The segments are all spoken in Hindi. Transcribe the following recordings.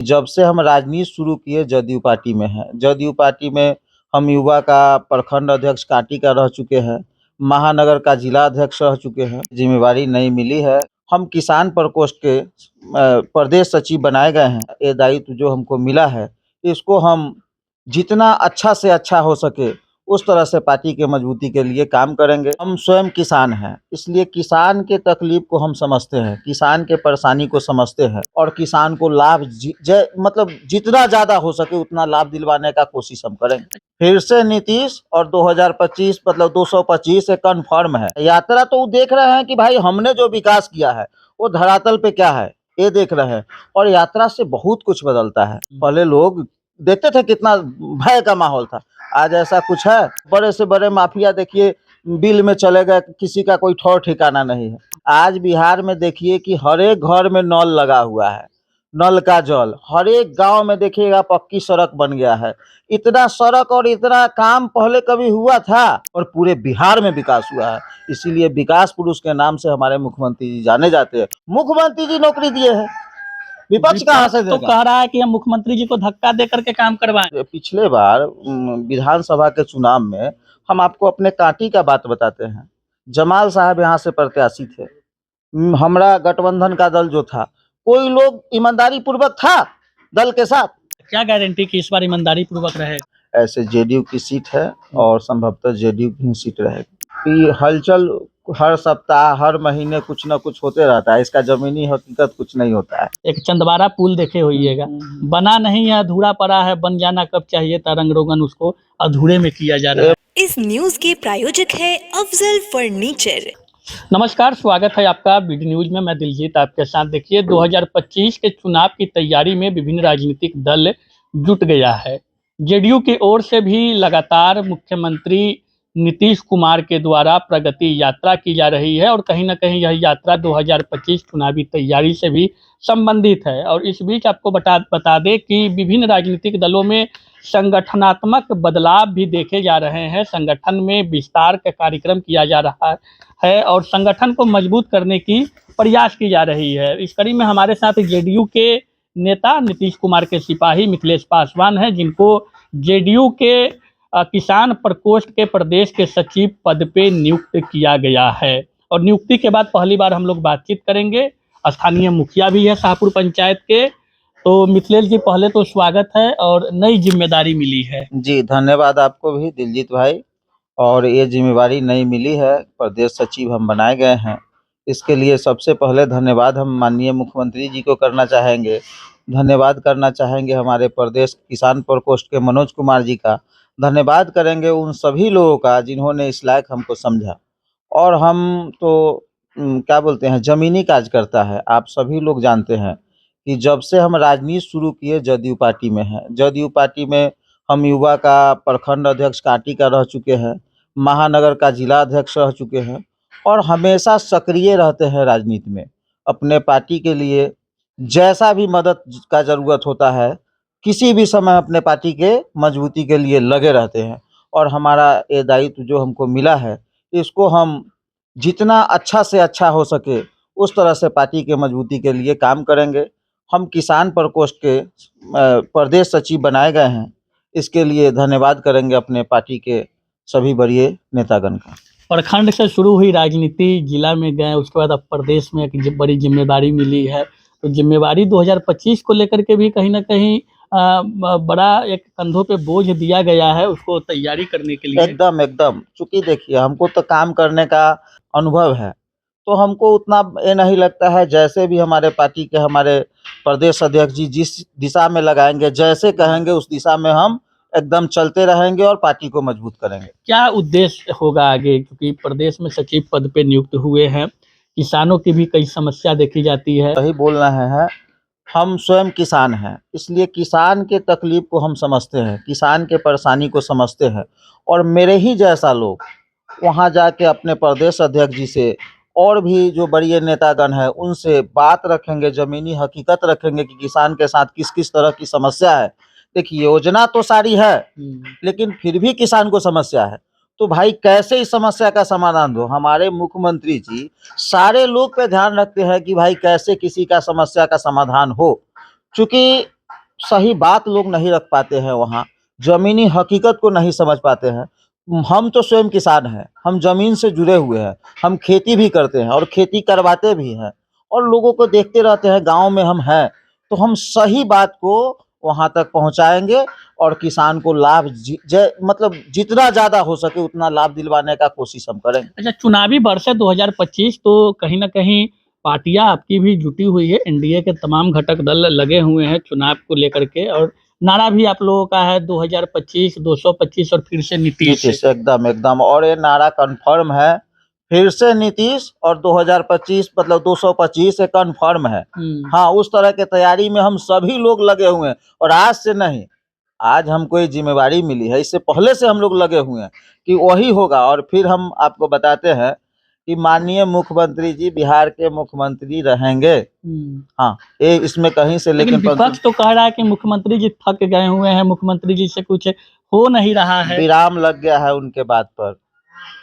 जब से हम राजनीति शुरू किए जदयू पार्टी में हैं। जदयू पार्टी में हम युवा का प्रखंड अध्यक्ष कांटी का रह चुके हैं, महानगर का जिला अध्यक्ष रह चुके हैं। जिम्मेवारी नहीं मिली है। हम किसान प्रकोष्ठ के प्रदेश सचिव बनाए गए हैं। ये दायित्व जो हमको मिला है, इसको हम जितना अच्छा से अच्छा हो सके उस तरह से पार्टी के मजबूती के लिए काम करेंगे। हम स्वयं किसान हैं, इसलिए किसान के तकलीफ को हम समझते हैं, किसान के परेशानी को समझते हैं और किसान को लाभ मतलब जितना ज़्यादा हो सके उतना लाभ दिलवाने का कोशिश हम करेंगे। फिर से नीतीश और 2025 मतलब 225 कन्फर्म है। यात्रा तो वो देख रहे हैं कि भाई हमने जो विकास किया है वो धरातल पे क्या है, ये देख रहे हैं और यात्रा से बहुत कुछ बदलता है। पहले लोग देखते थे कितना भय का माहौल था, आज ऐसा कुछ है। बड़े से बड़े माफिया देखिए बिल में चले गए, किसी का कोई ठौर ठिकाना नहीं है। आज बिहार में देखिए कि हर एक घर में नल लगा हुआ है, नल का जल हर एक गांव में देखिएगा, पक्की सड़क बन गया है। इतना सड़क और इतना काम पहले कभी हुआ था और पूरे बिहार में विकास हुआ है। इसीलिए विकास पुरुष के नाम से हमारे मुख्यमंत्री जी जाने जाते हैं। मुख्यमंत्री जी नौकरी दिए हैं, विपक्ष कहाँ से तो देगा? कह रहा है कि हम मुख्यमंत्री जी को धक्का दे करके काम करवाएं। पिछले बार विधानसभा के चुनाव में हम आपको अपने कांटी का बात बताते हैं। जमाल साहब यहाँ से प्रत्याशी थे। हमारा गठबंधन का दल जो था, कोई लोग ईमानदारी पूर्वक था दल के साथ। क्या गारंटी कि इस बार ईमानदारी पूर्वक रहे? ऐसे जेडीयू की सीट है और संभवतः जेडीयू की ही सीट रहेगी। ये हलचल हर सप्ताह हर महीने कुछ ना कुछ होते रहता है, इसका जमीनी हकीकत कुछ नहीं होता है। एक चंदवारा पुल देखे होइएगा, बना नहीं है, अधूरा पड़ा है, बन जाना कब चाहिए था, रंग रोगन उसको अधूरे में किया जा रहा है। इस न्यूज के प्रायोजक है अफजल फर्नीचर। नमस्कार, स्वागत है आपका बीडी न्यूज में। मैं दिलजीत आपके साथ। देखिए, 2025 के चुनाव की तैयारी में विभिन्न राजनीतिक दल जुट गया है। जेडीयू की ओर से भी लगातार मुख्यमंत्री नीतीश कुमार के द्वारा प्रगति यात्रा की जा रही है और कहीं ना कहीं यह यात्रा 2025 चुनावी तैयारी से भी संबंधित है। और इस बीच आपको बता दें कि विभिन्न राजनीतिक दलों में संगठनात्मक बदलाव भी देखे जा रहे हैं। संगठन में विस्तार का कार्यक्रम किया जा रहा है और संगठन को मजबूत करने की प्रयास की जा रही है। इस कड़ी में हमारे साथ जेडीयू के नेता नीतीश कुमार के सिपाही मिथिलेश पासवान हैं, जिनको जेडीयू के किसान प्रकोष्ठ के प्रदेश के सचिव पद पे नियुक्त किया गया है। और नियुक्ति के बाद पहली बार हम लोग बातचीत करेंगे। स्थानीय मुखिया भी है शाहपुर पंचायत के। तो मिथिलेश जी, पहले तो स्वागत है और नई जिम्मेदारी मिली है। जी धन्यवाद आपको भी दिलजीत भाई। और ये जिम्मेवारी नहीं मिली है, प्रदेश सचिव हम बनाए गए हैं। इसके लिए सबसे पहले धन्यवाद हम माननीय मुख्यमंत्री जी को करना चाहेंगे। धन्यवाद करना चाहेंगे हमारे प्रदेश किसान प्रकोष्ठ के मनोज कुमार जी का। धन्यवाद करेंगे उन सभी लोगों का जिन्होंने इस लायक हमको समझा। और हम तो क्या बोलते हैं, ज़मीनी कार्यकर्ता है। आप सभी लोग जानते हैं कि जब से हम राजनीति शुरू किए जदयू पार्टी में हैं। जदयू पार्टी में हम युवा का प्रखंड अध्यक्ष कांटी का रह चुके हैं, महानगर का जिला अध्यक्ष रह चुके हैं और हमेशा सक्रिय रहते हैं राजनीति में। अपने पार्टी के लिए जैसा भी मदद का ज़रूरत होता है, किसी भी समय अपने पार्टी के मजबूती के लिए लगे रहते हैं। और हमारा ये दायित्व जो हमको मिला है, इसको हम जितना अच्छा से अच्छा हो सके उस तरह से पार्टी के मजबूती के लिए काम करेंगे। हम किसान प्रकोष्ठ के प्रदेश सचिव बनाए गए हैं। इसके लिए धन्यवाद करेंगे अपने पार्टी के सभी वरीय नेतागण का। प्रखंड से शुरू हुई राजनीति, जिला में गए, उसके बाद अब प्रदेश में एक बड़ी जिम्मेदारी मिली है। तो जिम्मेदारी 2025 को लेकर के भी कहीं ना कहीं बड़ा एक कंधों पे बोझ दिया गया है उसको तैयारी करने के लिए। एकदम एकदम, चूंकि देखिए हमको तो काम करने का अनुभव है, तो हमको उतना ये नहीं लगता है। जैसे भी हमारे पार्टी के हमारे प्रदेश अध्यक्ष जी जिस दिशा में लगाएंगे, जैसे कहेंगे उस दिशा में हम एकदम चलते रहेंगे और पार्टी को मजबूत करेंगे। क्या उद्देश्य होगा आगे, क्योंकि प्रदेश में सचिव पद पे नियुक्त हुए हैं, किसानों की भी कई समस्या देखी जाती है। सही बोल रहे हैं, हम स्वयं किसान हैं, इसलिए किसान के तकलीफ को हम समझते हैं, किसान के परेशानी को समझते हैं। और मेरे ही जैसा लोग वहाँ जाके अपने प्रदेश अध्यक्ष जी से और भी जो बड़े नेतागण हैं उनसे बात रखेंगे, ज़मीनी हकीकत रखेंगे कि किसान के साथ किस किस तरह की समस्या है। देखिए योजना तो सारी है लेकिन फिर भी किसान को समस्या है, तो भाई कैसे इस समस्या का समाधान दो। हमारे मुख्यमंत्री जी सारे लोग पे ध्यान रखते हैं कि भाई कैसे किसी का समस्या का समाधान हो। चूँकि सही बात लोग नहीं रख पाते हैं वहाँ, ज़मीनी हकीकत को नहीं समझ पाते हैं। हम तो स्वयं किसान हैं, हम ज़मीन से जुड़े हुए हैं, हम खेती भी करते हैं और खेती करवाते भी हैं और लोगों को देखते रहते हैं, गाँव में हम हैं, तो हम सही बात को वहाँ तक पहुँचाएँगे और किसान को लाभ मतलब जितना ज़्यादा हो सके उतना लाभ दिलवाने का कोशिश हम करेंगे। अच्छा, चुनावी वर्ष है 2025, तो कहीं न कहीं पार्टियाँ आपकी भी जुटी हुई है, एनडीए के तमाम घटक दल लगे हुए हैं चुनाव को लेकर के, और नारा भी आप लोगों का है 2025, 225 और फिर से नीतीश। नीतीश एकदम, एकदम, और ये नारा कन्फर्म है, फिर से नीतीश और 2025 मतलब 225 ये कन्फर्म है। हाँ, उस तरह के तैयारी में हम सभी लोग लगे हुए हैं और आज से नहीं, आज हमको ये ज़िम्मेवारी मिली है, इससे पहले से हम लोग लगे हुए हैं कि वही होगा। और फिर हम आपको बताते हैं कि माननीय मुख्यमंत्री जी बिहार के मुख्यमंत्री रहेंगे। हाँ, ये इसमें कहीं से लेकिन विपक्ष तो कह रहा है कि मुख्यमंत्री जी थक गए हुए हैं, मुख्यमंत्री जी से कुछ हो नहीं रहा है। विराम लग गया है उनके बात पर।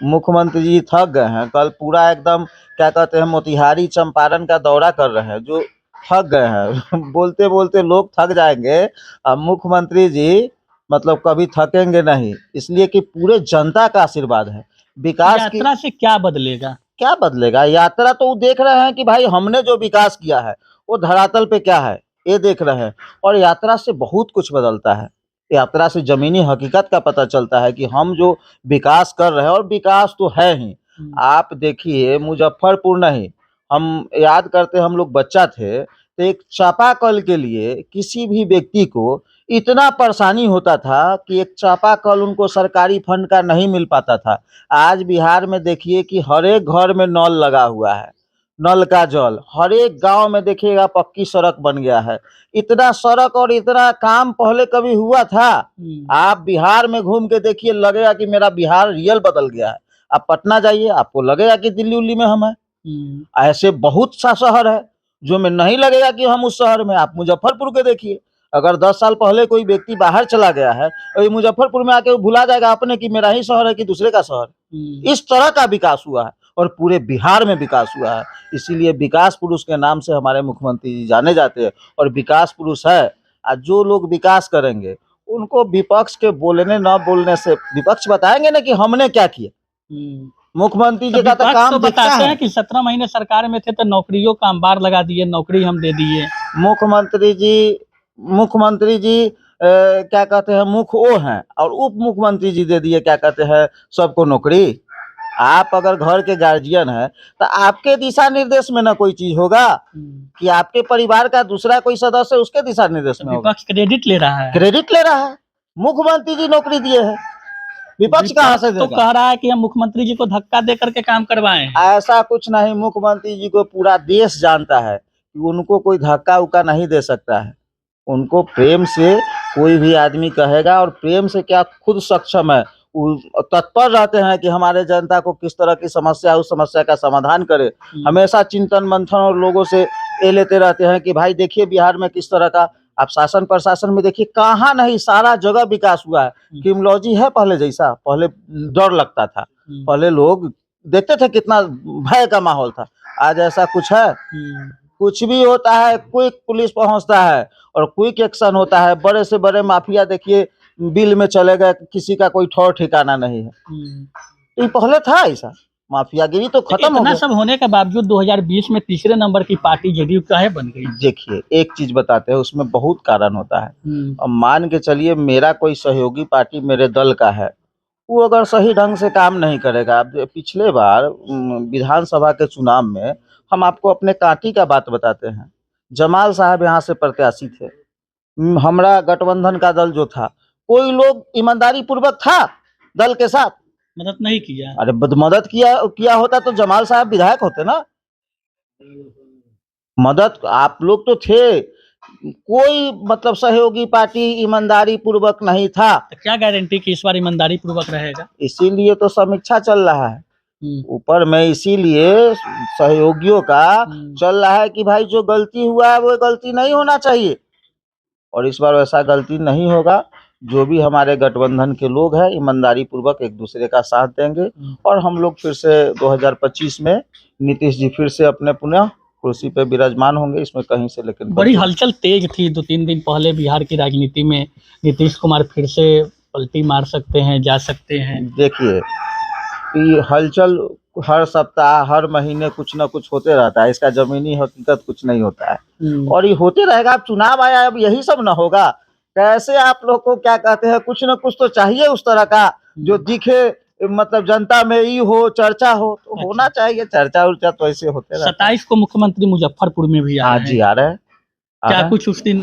मुख्यमंत्री जी थक गए हैं, कल पूरा एकदम क्या कहते हैं मोतिहारी चंपारण का दौरा कर रहे हैं, जो थक गए हैं। बोलते बोलते लोग थक जाएंगे, अब मुख्यमंत्री जी मतलब कभी थकेंगे नहीं, इसलिए कि पूरे जनता का आशीर्वाद है। विकास की यात्रा से क्या बदलेगा? क्या बदलेगा? यात्रा तो वो देख रहे हैं कि भाई हमने जो विकास किया है वो धरातल पे क्या है, ये देख रहे हैं। और यात्रा से बहुत कुछ बदलता है, यात्रा से जमीनी हकीकत का पता चलता है कि हम जो विकास कर रहे हैं, और विकास तो है ही। आप देखिए मुजफ्फरपुर नहीं, हम याद करते हम लोग बच्चा थे तो एक चापाकल के लिए किसी भी व्यक्ति को इतना परेशानी होता था कि एक चापाकल उनको सरकारी फंड का नहीं मिल पाता था। आज बिहार में देखिए कि हर एक घर में नल लगा हुआ है, नल का जल, हर एक गांव में देखिएगा पक्की सड़क बन गया है। इतना सड़क और इतना काम पहले कभी हुआ था? आप बिहार में घूम के देखिए, लगेगा कि मेरा बिहार रियल बदल गया है। आप पटना जाइए, आपको लगेगा कि दिल्ली उल्ली में हम हैं। ऐसे बहुत सा शहर है जो में नहीं लगेगा कि हम उस शहर में। आप मुजफ्फरपुर के देखिए, अगर 10 साल पहले कोई व्यक्ति बाहर चला गया है और ये मुजफ्फरपुर में आके वो भुला जाएगा अपने कि मेरा ही शहर है कि दूसरे का शहर। इस तरह का विकास हुआ है और पूरे बिहार में विकास हुआ है। इसीलिए विकास पुरुष के नाम से हमारे मुख्यमंत्री जी जाने जाते हैं और विकास पुरुष है। जो लोग विकास करेंगे उनको विपक्ष के बोलने न बोलने से विपक्ष बताएंगे ना कि हमने क्या किया। मुख्यमंत्री जी का तो काम तो दिखता बताते है हैं कि 17 महीने सरकार में थे तो नौकरियों का अंबार लगा दिए, नौकरी हम दे दिए। मुख्यमंत्री जी क्या कहते हैं मुख्य वो हैं और उप मुख्यमंत्री जी दे दिए क्या कहते हैं सबको नौकरी। आप अगर घर के गार्जियन है तो आपके दिशा निर्देश में ना कोई चीज होगा कि आपके परिवार का दूसरा कोई सदस्य उसके दिशा निर्देश में होगा। विपक्ष क्रेडिट ले रहा है, क्रेडिट ले रहा है, मुख्यमंत्री जी नौकरी दिए हैं, विपक्ष कहाँ से तो देगा? कह रहा है कि हम मुख्यमंत्री जी को धक्का दे करके काम करवाए हैं। ऐसा कुछ नहीं, मुख्यमंत्री जी को पूरा देश जानता है कि उनको कोई धक्का उक्का नहीं दे सकता है। उनको प्रेम से कोई भी आदमी कहेगा और प्रेम से क्या खुद सक्षम है, तत्पर रहते हैं कि हमारे जनता को किस तरह की समस्या है उस समस्या का समाधान करे। हमेशा चिंतन मंथन और लोगों से ये लेते रहते हैं कि भाई देखिए बिहार में किस तरह का, आप शासन प्रशासन में देखिए कहाँ नहीं सारा जगह विकास हुआ है। क्रिमिनोलॉजी है पहले जैसा, पहले डर लगता था, पहले लोग देखते थे कितना भय का माहौल था, आज ऐसा कुछ है? कुछ भी होता है क्विक पुलिस पहुंचता है और क्विक एक्शन होता है। बड़े से बड़े माफिया देखिए बिल में चले गए, किसी का कोई ठौर ठिकाना नहीं है। तो ये पहले था ऐसा, माफियागिरी तो खत्म हो गया। सब होने के बावजूद 2020 में तीसरे नंबर की पार्टी जेडीयू काहे बन गई? देखिए एक चीज बताते हैं, उसमें बहुत कारण होता है। अब मान के चलिए मेरा कोई सहयोगी पार्टी मेरे दल का है, वो अगर सही ढंग से काम नहीं करेगा। अब पिछले बार विधानसभा के चुनाव में हम आपको अपने कांटी का बात बताते हैं, जमाल साहब यहाँ से प्रत्याशी थे, हमारा गठबंधन का दल जो था, कोई लोग ईमानदारी पूर्वक था दल के साथ, मदद नहीं किया। अरे मदद किया होता तो जमाल साहब विधायक होते ना। मदद आप लोग तो थे, कोई मतलब सहयोगी पार्टी ईमानदारी पूर्वक नहीं था। तो क्या गारंटी कि इस बार ईमानदारी पूर्वक रहेगा? इसीलिए तो समीक्षा चल रहा है ऊपर में, इसीलिए सहयोगियों का चल रहा है कि भाई जो गलती हुआ है वो गलती नहीं होना चाहिए और इस बार वैसा गलती नहीं होगा। जो भी हमारे गठबंधन के लोग हैं ईमानदारी पूर्वक एक दूसरे का साथ देंगे और हम लोग फिर से 2025 में नीतीश जी फिर से अपने पुनः कुर्सी पे विराजमान होंगे, इसमें कहीं से लेकिन बड़ी हलचल तेज थी 2-3 दिन पहले बिहार की राजनीति में, नीतीश कुमार फिर से पलटी मार सकते हैं, जा सकते हैं। देखिए कि हलचल हर सप्ताह हर महीने कुछ ना कुछ होते रहता है, इसका जमीनी हकीकत कुछ नहीं होता है और ये होते रहेगा। अब चुनाव आया, अब यही सब ना होगा। कैसे आप लोग को क्या कहते हैं, कुछ ना कुछ तो चाहिए उस तरह का जो दिखे, मतलब जनता में ही हो, चर्चा हो, तो होना चाहिए। चर्चा उर्चा तो ऐसे होते रहता है। 27 को मुख्यमंत्री मुजफ्फरपुर में भी आ हाँ रहे जी, हैं। आ रहे हैं। क्या कुछ उस दिन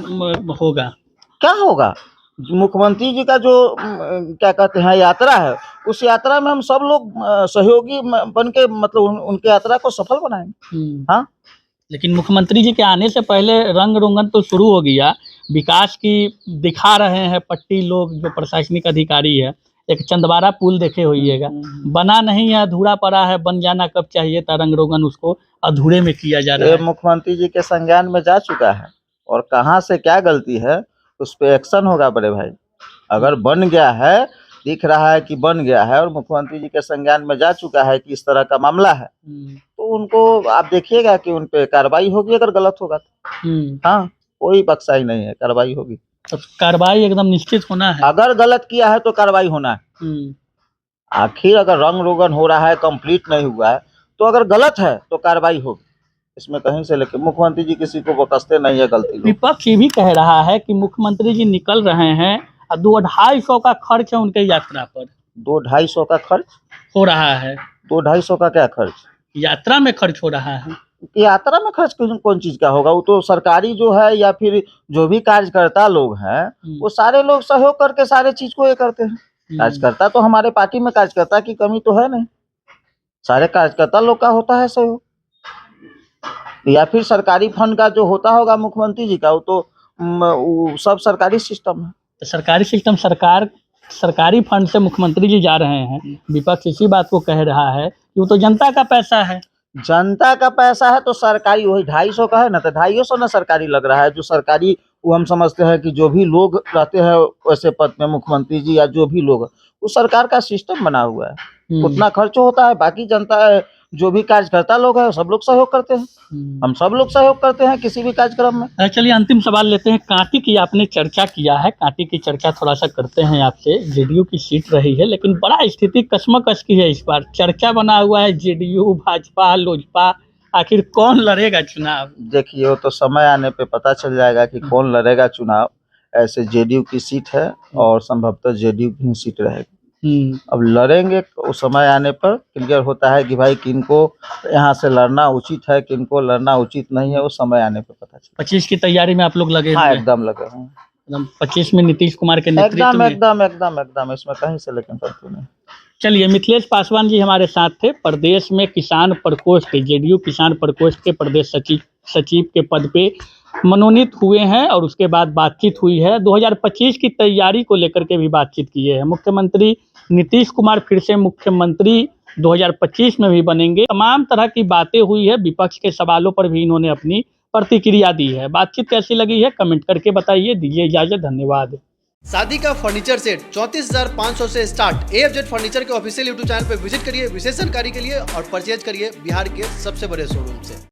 होगा? क्या होगा? मुख्यमंत्री जी का जो क्या कहते हैं यात्रा है, उस यात्रा में हम सब लोग सहयोगी बन के मतलब उनके यात्रा को सफल बनाएंगे। हाँ, लेकिन मुख्यमंत्री जी के आने से पहले रंग रोगन तो शुरू हो गया, विकास की दिखा रहे हैं पट्टी लोग, जो प्रशासनिक अधिकारी है। एक चंदवारा पुल देखे होइएगा, बना नहीं है, अधूरा पड़ा है, बन जाना कब चाहिए था। रंग रोगन उसको अधूरे में किया जा रहा है। मुख्यमंत्री जी के संज्ञान में जा चुका है और कहाँ से क्या गलती है उस पे एक्शन होगा बड़े भाई। अगर बन गया है, दिख रहा है कि बन गया है और मुख्यमंत्री जी के संज्ञान में जा चुका है कि इस तरह का मामला है, तो उनको आप देखिएगा कि उन पे कार्रवाई होगी अगर गलत होगा तो। हाँ, कोई बख्शाई नहीं है, कार्रवाई होगी। तो कार्रवाई एकदम निश्चित होना है। अगर गलत किया है तो कार्रवाई होना है। आखिर अगर रंग रोगन हो रहा है, कंप्लीट नहीं हुआ है, तो अगर गलत है तो कार्रवाई होगी, इसमें कहीं से लेके मुख्यमंत्री जी किसी को बख्शते नहीं है गलती लोग। विपक्ष ये भी कह रहा है कि मुख्यमंत्री जी निकल रहे हैं और 2-250 का खर्च है उनके यात्रा पर। 200-250 का खर्च हो रहा है? 200-250 का क्या खर्च? यात्रा में खर्च हो रहा है। यात्रा में खर्च कौन चीज का होगा? वो तो सरकारी जो है या फिर जो भी कार्यकर्ता लोग हैं, वो सारे लोग सहयोग करके सारे चीज को ये करते हैं। कार्यकर्ता तो हमारे पार्टी में कार्यकर्ता की कमी तो है नहीं, सारे कार्यकर्ता लोग का होता है सहयोग। या फिर सरकारी फंड का जो होता होगा मुख्यमंत्री जी का, वो तो वो सब सरकारी सिस्टम है। तो सरकारी सिस्टम, सरकारी फंड से मुख्यमंत्री जी जा रहे हैं। विपक्ष इसी बात को कह रहा है कि वो तो जनता का पैसा है। जनता का पैसा है तो सरकारी वही 250 का है ना, तो 250 ना सरकारी लग रहा है। जो सरकारी वो हम समझते हैं कि जो भी लोग रहते हैं वैसे पद में, मुख्यमंत्री जी या जो भी लोग, वो सरकार का सिस्टम बना हुआ है, उतना खर्च होता है। बाकी जनता जो भी कार्यकर्ता लोग हैं सब लोग सहयोग करते हैं, हम सब लोग सहयोग करते हैं किसी भी कार्यक्रम में। चलिए अंतिम सवाल लेते हैं। कांटी की आपने चर्चा किया है, कांटी की चर्चा थोड़ा सा करते हैं आपसे। जेडीयू की सीट रही है, लेकिन बड़ा स्थिति कशमकश की है इस बार। चर्चा बना हुआ है जेडीयू, भाजपा, लोजपा, आखिर कौन लड़ेगा चुनाव? देखिए वो तो समय आने पे पता चल जाएगा कि कौन लड़ेगा चुनाव। ऐसे जेडीयू की सीट है और संभवतः जेडीयू की सीट रहेगी। अब लड़ेंगे उस समय आने पर क्लियर होता है कि भाई किनको यहाँ से लड़ना उचित है, किनको लड़ना उचित नहीं है, वो समय आने पर पता चलेगा। 25 की तैयारी में आप लोग लगे? हाँ, एकदम लगे हैं। एकदम 25 में नीतीश कुमार के नेतृत्व में एकदम इसमें कहीं से लेकिन पड़ती नहीं। चलिए, मिथिलेश पासवान जी हमारे साथ थे। प्रदेश में किसान प्रकोष्ठ, जेडीयू किसान प्रकोष्ठ के प्रदेश सचिव के पद पे मनोनीत हुए हैं और उसके बाद बातचीत हुई है। 2025 की तैयारी को लेकर के भी बातचीत किए हैं। मुख्यमंत्री नीतीश कुमार फिर से मुख्यमंत्री 2025 में भी बनेंगे। तमाम तरह की बातें हुई है, विपक्ष के सवालों पर भी इन्होंने अपनी प्रतिक्रिया दी है। बातचीत कैसी लगी है कमेंट करके बताइए। दीजिए इजाजत, धन्यवाद। शादी का फर्नीचर सेट 34,500 से स्टार्ट। AFZ फर्नीचर के ऑफिशियल यूट्यूब चैनल पर विजिट करिए विशेष जानकारी के लिए और परचेज करिए बिहार के सबसे बड़े शोरूम से।